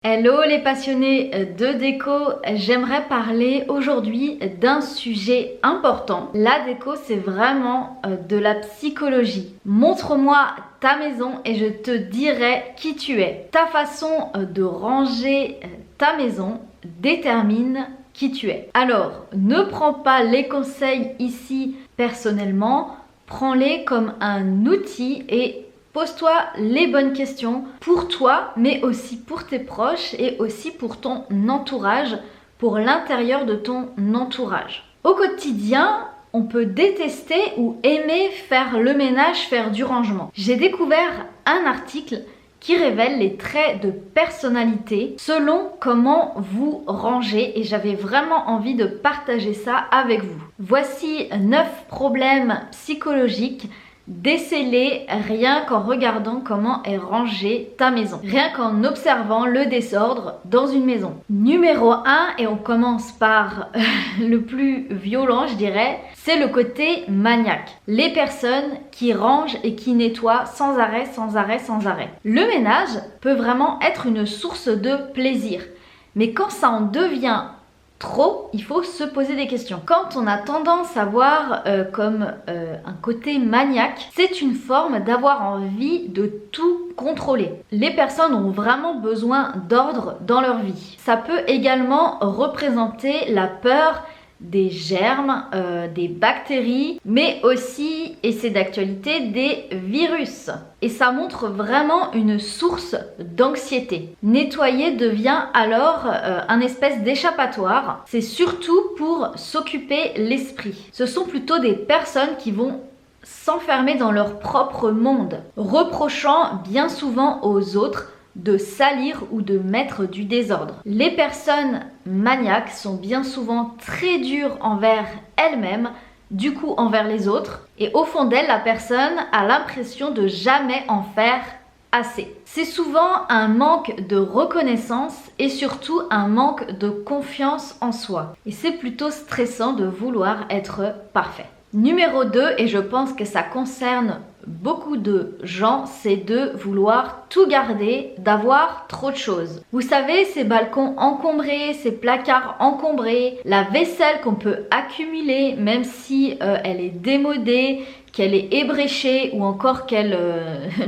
Hello les passionnés de déco, j'aimerais parler aujourd'hui d'un sujet important. La déco, c'est vraiment de la psychologie. Montre-moi ta maison et je te dirai qui tu es. Ta façon de ranger ta maison détermine qui tu es. Alors, ne prends pas les conseils ici personnellement, prends-les comme un outil et pose-toi les bonnes questions pour toi, mais aussi pour tes proches et aussi pour ton entourage, pour l'intérieur de ton entourage. Au quotidien, on peut détester ou aimer faire le ménage, faire du rangement. J'ai découvert un article qui révèle les traits de personnalité selon comment vous rangez et j'avais vraiment envie de partager ça avec vous. Voici 9 problèmes psychologiques déceler rien qu'en regardant comment est rangée ta maison, rien qu'en observant le désordre dans une maison. Numéro 1, et on commence par le plus violent je dirais, c'est le côté maniaque. Les personnes qui rangent et qui nettoient sans arrêt, sans arrêt, sans arrêt. Le ménage peut vraiment être une source de plaisir, mais quand ça en devient trop, il faut se poser des questions. Quand on a tendance à voir un côté maniaque, c'est une forme d'avoir envie de tout contrôler. Les personnes ont vraiment besoin d'ordre dans leur vie. Ça peut également représenter la peur des germes, des bactéries, mais aussi, et c'est d'actualité, des virus. Et ça montre vraiment une source d'anxiété. Nettoyer devient alors un espèce d'échappatoire. C'est surtout pour s'occuper l'esprit. Ce sont plutôt des personnes qui vont s'enfermer dans leur propre monde, reprochant bien souvent aux autres de salir ou de mettre du désordre. Les personnes maniaques sont bien souvent très dures envers elles-mêmes, du coup envers les autres, et au fond d'elle, la personne a l'impression de jamais en faire assez. C'est souvent un manque de reconnaissance et surtout un manque de confiance en soi. Et c'est plutôt stressant de vouloir être parfait. Numéro 2, et je pense que ça concerne beaucoup de gens, c'est de vouloir tout garder, d'avoir trop de choses. Vous savez, ces balcons encombrés, ces placards encombrés, la vaisselle qu'on peut accumuler même si elle est démodée, qu'elle est ébréchée ou encore qu'elle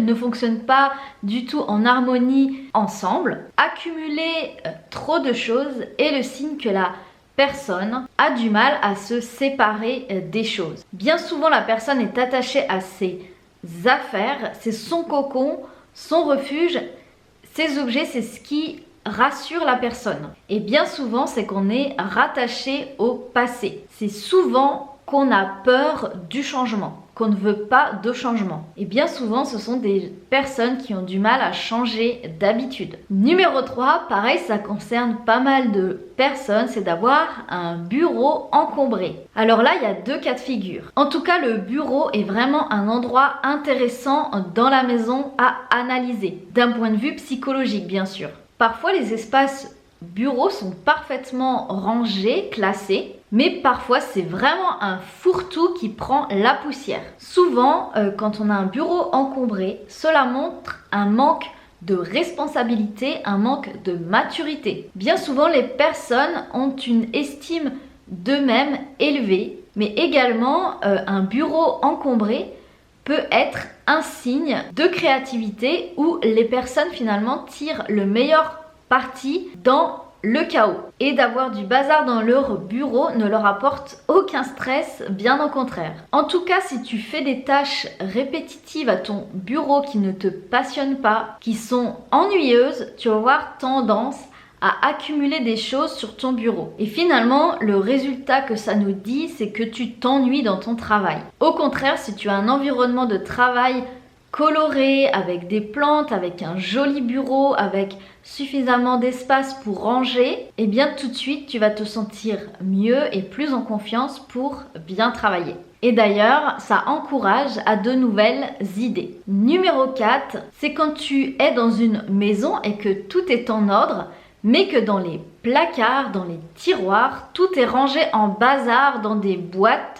ne fonctionne pas du tout en harmonie ensemble. Accumuler trop de choses est le signe que la personne a du mal à se séparer des choses. Bien souvent, la personne est attachée à ses affaires, c'est son cocon, son refuge, ces objets, c'est ce qui rassure la personne. Et bien souvent, c'est qu'on est rattaché au passé. C'est souvent qu'on a peur du changement, qu'on ne veut pas de changement. Et bien souvent, ce sont des personnes qui ont du mal à changer d'habitude. Numéro 3, pareil, ça concerne pas mal de personnes, c'est d'avoir un bureau encombré. Alors là, il y a 2 cas de figure. En tout cas, le bureau est vraiment un endroit intéressant dans la maison à analyser, d'un point de vue psychologique, bien sûr. Parfois, les espaces bureaux sont parfaitement rangés, classés, mais parfois c'est vraiment un fourre-tout qui prend la poussière. Souvent, quand on a un bureau encombré, cela montre un manque de responsabilité, un manque de maturité. Bien souvent, les personnes ont une estime d'eux-mêmes élevée, mais également un bureau encombré peut être un signe de créativité où les personnes finalement tirent le meilleur parti dans le chaos. Et d'avoir du bazar dans leur bureau ne leur apporte aucun stress, bien au contraire. En tout cas, si tu fais des tâches répétitives à ton bureau qui ne te passionnent pas, qui sont ennuyeuses, tu vas avoir tendance à accumuler des choses sur ton bureau. Et finalement, le résultat que ça nous dit, c'est que tu t'ennuies dans ton travail. Au contraire, si tu as un environnement de travail coloré, avec des plantes, avec un joli bureau, avec suffisamment d'espace pour ranger, et bien tout de suite tu vas te sentir mieux et plus en confiance pour bien travailler. Et d'ailleurs, ça encourage à de nouvelles idées. Numéro 4, c'est quand tu es dans une maison et que tout est en ordre, mais que dans les placards, dans les tiroirs, tout est rangé en bazar dans des boîtes.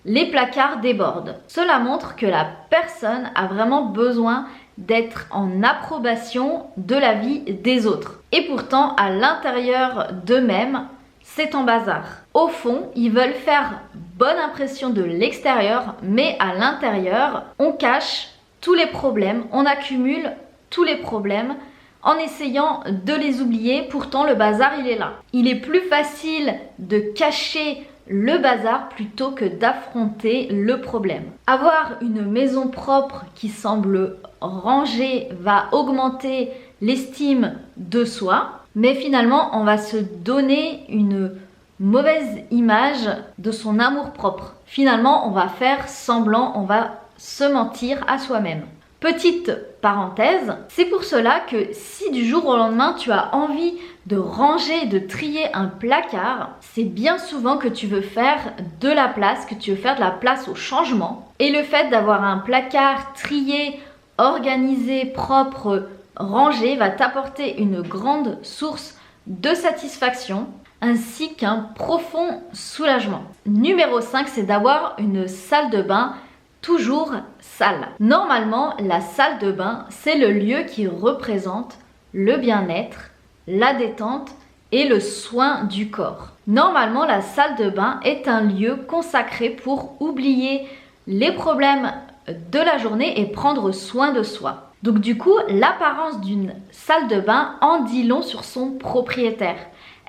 Les placards débordent. Cela montre que la personne a vraiment besoin d'être en approbation de la vie des autres. Et pourtant, à l'intérieur d'eux-mêmes, c'est en bazar. Au fond, ils veulent faire bonne impression de l'extérieur, mais à l'intérieur, on cache tous les problèmes, on accumule tous les problèmes en essayant de les oublier. Pourtant, le bazar, il est là. Il est plus facile de cacher le bazar plutôt que d'affronter le problème. Avoir une maison propre qui semble rangée va augmenter l'estime de soi, mais finalement, on va se donner une mauvaise image de son amour-propre. Finalement, on va faire semblant, on va se mentir à soi-même. Petite parenthèse, c'est pour cela que si du jour au lendemain tu as envie de ranger, de trier un placard, c'est bien souvent que tu veux faire de la place, que tu veux faire de la place au changement. Et le fait d'avoir un placard trié, organisé, propre, rangé va t'apporter une grande source de satisfaction ainsi qu'un profond soulagement. Numéro 5, c'est d'avoir une salle de bain toujours sale. Normalement, la salle de bain, c'est le lieu qui représente le bien-être, la détente et le soin du corps. Normalement, la salle de bain est un lieu consacré pour oublier les problèmes de la journée et prendre soin de soi. Donc du coup, l'apparence d'une salle de bain en dit long sur son propriétaire.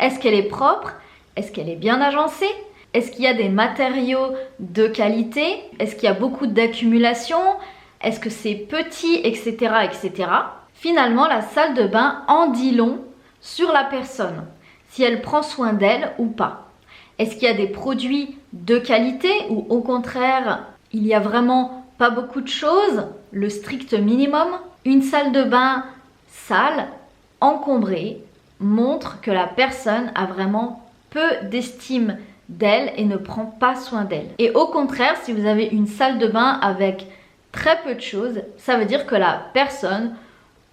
Est-ce qu'elle est propre? Est-ce qu'elle est bien agencée? Est-ce qu'il y a des matériaux de qualité? Est-ce qu'il y a beaucoup d'accumulation? Est-ce que c'est petit, etc., etc. Finalement, la salle de bain en dit long sur la personne, si elle prend soin d'elle ou pas. Est-ce qu'il y a des produits de qualité ou au contraire, il y a vraiment pas beaucoup de choses, le strict minimum? Une salle de bain sale, encombrée, montre que la personne a vraiment peu d'estime d'elle et ne prend pas soin d'elle. Et au contraire, si vous avez une salle de bain avec très peu de choses, ça veut dire que la personne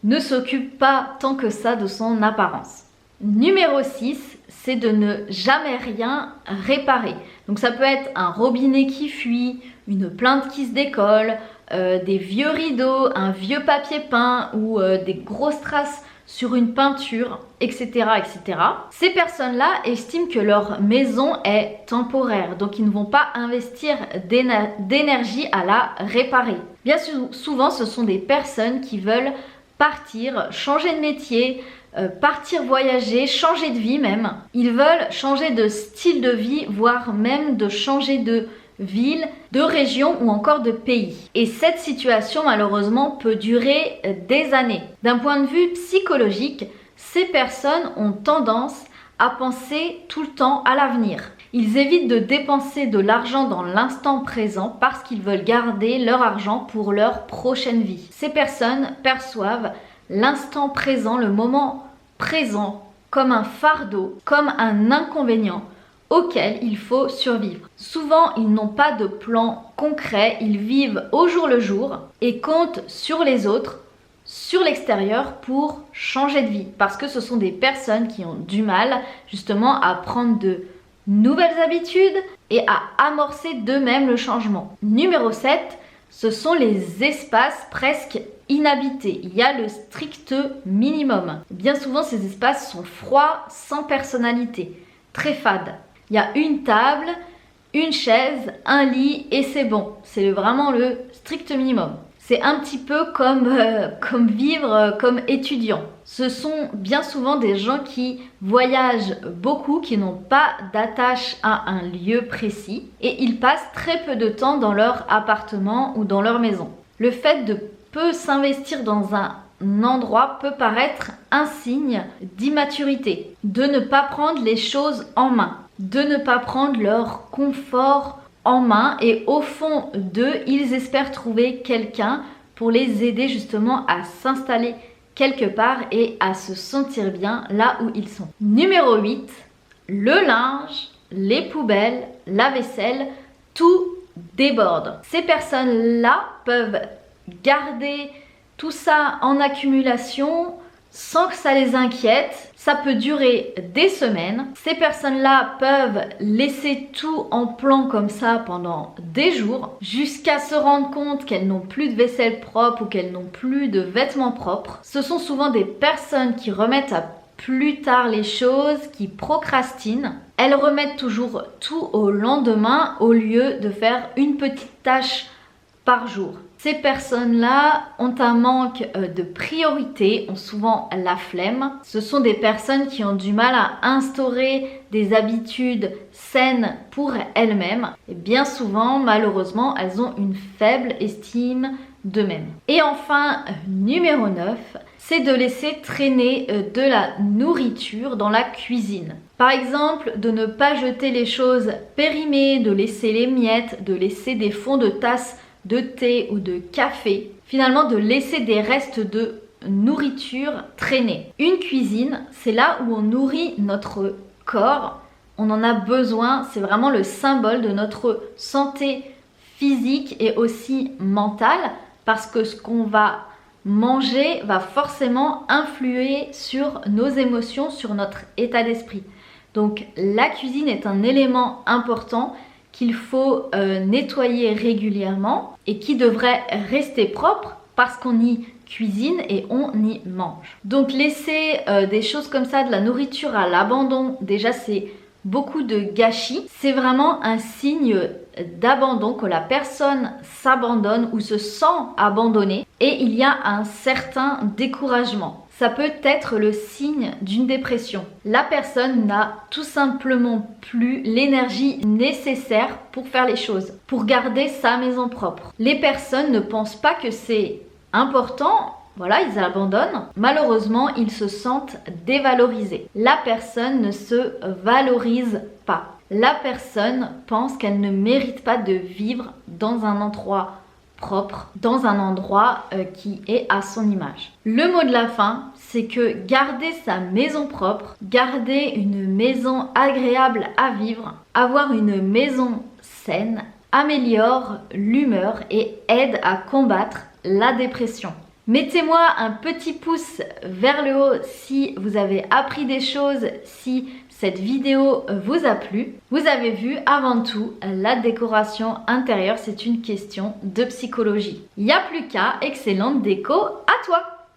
ne s'occupe pas tant que ça de son apparence. Numéro 6, c'est de ne jamais rien réparer. Donc ça peut être un robinet qui fuit, une plainte qui se décolle, des vieux rideaux, un vieux papier peint ou des grosses traces sur une peinture, etc., etc. Ces personnes-là estiment que leur maison est temporaire, donc ils ne vont pas investir d'énergie à la réparer. Bien souvent, ce sont des personnes qui veulent partir, changer de métier, partir voyager, changer de vie même. Ils veulent changer de style de vie, voire même de changer de ville, de région ou encore de pays. Et cette situation malheureusement peut durer des années. D'un point de vue psychologique, ces personnes ont tendance à penser tout le temps à l'avenir. Ils évitent de dépenser de l'argent dans l'instant présent parce qu'ils veulent garder leur argent pour leur prochaine vie. Ces personnes perçoivent l'instant présent, le moment présent, comme un fardeau, comme un inconvénient auquel il faut survivre. Souvent, ils n'ont pas de plan concret, ils vivent au jour le jour et comptent sur les autres, sur l'extérieur pour changer de vie. Parce que ce sont des personnes qui ont du mal justement à prendre de nouvelles habitudes et à amorcer d'eux-mêmes le changement. Numéro 7, ce sont les espaces presque inhabités. Il y a le strict minimum. Bien souvent, ces espaces sont froids, sans personnalité, très fades. Il y a une table, une chaise, un lit et c'est bon. C'est vraiment le strict minimum. C'est un petit peu comme vivre comme étudiant. Ce sont bien souvent des gens qui voyagent beaucoup, qui n'ont pas d'attache à un lieu précis et ils passent très peu de temps dans leur appartement ou dans leur maison. Le fait de peu s'investir dans un endroit peut paraître un signe d'immaturité, de ne pas prendre les choses en main, de ne pas prendre leur confort en main et au fond d'eux, ils espèrent trouver quelqu'un pour les aider justement à s'installer quelque part et à se sentir bien là où ils sont. Numéro 8, le linge, les poubelles, la vaisselle, tout déborde. Ces personnes-là peuvent garder tout ça en accumulation sans que ça les inquiète. Ça peut durer des semaines. Ces personnes-là peuvent laisser tout en plan comme ça pendant des jours jusqu'à se rendre compte qu'elles n'ont plus de vaisselle propre ou qu'elles n'ont plus de vêtements propres. Ce sont souvent des personnes qui remettent à plus tard les choses, qui procrastinent. Elles remettent toujours tout au lendemain au lieu de faire une petite tâche par jour. Ces personnes-là ont un manque de priorité, ont souvent la flemme. Ce sont des personnes qui ont du mal à instaurer des habitudes saines pour elles-mêmes. Et bien souvent, malheureusement, elles ont une faible estime d'eux-mêmes. Et enfin, numéro 9, c'est de laisser traîner de la nourriture dans la cuisine. Par exemple, de ne pas jeter les choses périmées, de laisser les miettes, de laisser des fonds de tasse de thé ou de café, finalement de laisser des restes de nourriture traîner. Une cuisine, c'est là où on nourrit notre corps, on en a besoin, c'est vraiment le symbole de notre santé physique et aussi mentale, parce que ce qu'on va manger va forcément influer sur nos émotions, sur notre état d'esprit. Donc la cuisine est un élément important qu'il faut nettoyer régulièrement et qui devrait rester propre parce qu'on y cuisine et on y mange. Donc laisser des choses comme ça, de la nourriture à l'abandon, déjà c'est beaucoup de gâchis. C'est vraiment un signe d'abandon, que la personne s'abandonne ou se sent abandonnée et il y a un certain découragement. Ça peut être le signe d'une dépression. La personne n'a tout simplement plus l'énergie nécessaire pour faire les choses, pour garder sa maison propre. Les personnes ne pensent pas que c'est important, voilà, ils abandonnent. Malheureusement, ils se sentent dévalorisés. La personne ne se valorise pas. La personne pense qu'elle ne mérite pas de vivre dans un endroit propre, dans un endroit qui est à son image. Le mot de la fin, c'est que garder sa maison propre, garder une maison agréable à vivre, avoir une maison saine, améliore l'humeur et aide à combattre la dépression. Mettez-moi un petit pouce vers le haut si vous avez appris des choses, si cette vidéo vous a plu. Vous avez vu, avant tout, la décoration intérieure, c'est une question de psychologie. Il n'y a plus qu'à, excellente déco à toi!